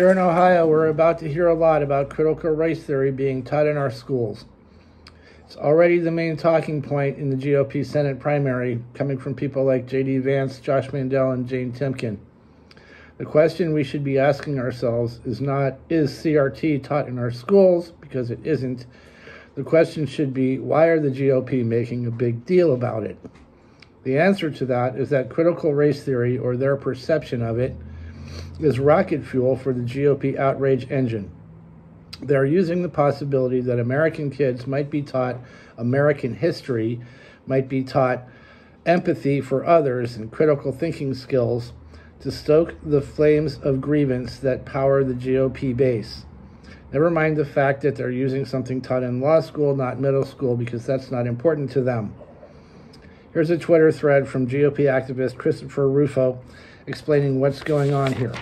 Here in Ohio, we're about to hear a lot about critical race theory being taught in our schools. It's already the main talking point in the GOP Senate primary, coming from people like J.D. Vance, Josh Mandel, and Jane Timken. The question we should be asking ourselves is not, is CRT taught in our schools? Because it isn't. The question should be, why are the GOP making a big deal about it? The answer to that is that critical race theory, or their perception of it, is rocket fuel for the GOP outrage engine. They're using the possibility that American kids might be taught American history, might be taught empathy for others and critical thinking skills to stoke the flames of grievance that power the GOP base. Never mind the fact that they're using something taught in law school, not middle school, because that's not important to them. Here's a Twitter thread from GOP activist Christopher Rufo explaining what's going on here.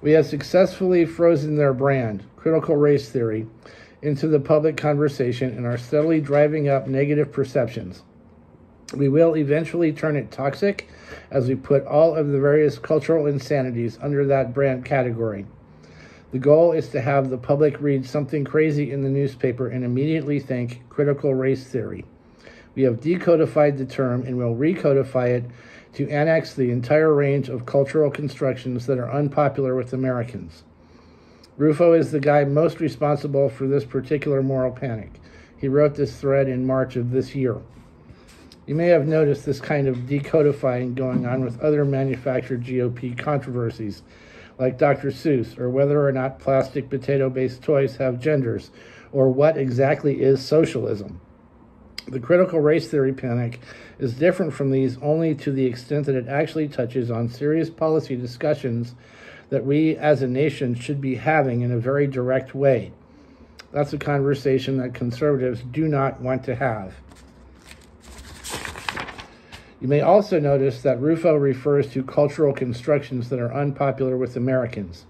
We have successfully frozen their brand, critical race theory, into the public conversation and are steadily driving up negative perceptions. We will eventually turn it toxic as we put all of the various cultural insanities under that brand category. The goal is to have the public read something crazy in the newspaper and immediately think critical race theory. We have decodified the term and will recodify it to annex the entire range of cultural constructions that are unpopular with Americans. Rufo is the guy most responsible for this particular moral panic. He wrote this thread in March of this year. You may have noticed this kind of decodifying going on with other manufactured GOP controversies, like Dr. Seuss, or whether or not plastic potato-based toys have genders, or what exactly is socialism. The critical race theory panic is different from these only to the extent that it actually touches on serious policy discussions that we as a nation should be having in a very direct way. That's a conversation that conservatives do not want to have. You may also notice that Rufo refers to cultural constructions that are unpopular with Americans.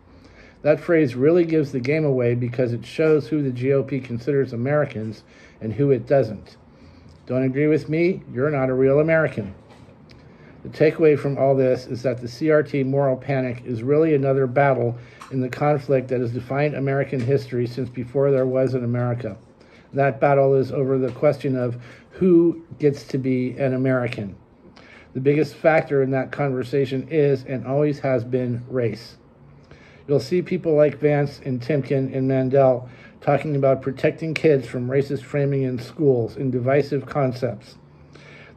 That phrase really gives the game away because it shows who the GOP considers Americans and who it doesn't. Don't agree with me? You're not a real American. The takeaway from all this is that the CRT moral panic is really another battle in the conflict that has defined American history since before there was an America. That battle is over the question of who gets to be an American. The biggest factor in that conversation is and always has been race. You'll see people like Vance and Timken and Mandel talking about protecting kids from racist framing in schools and divisive concepts.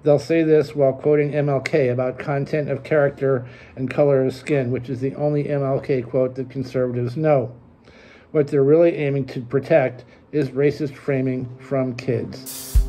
They'll say this while quoting MLK about content of character and color of skin, which is the only MLK quote that conservatives know. What they're really aiming to protect is racist framing from kids.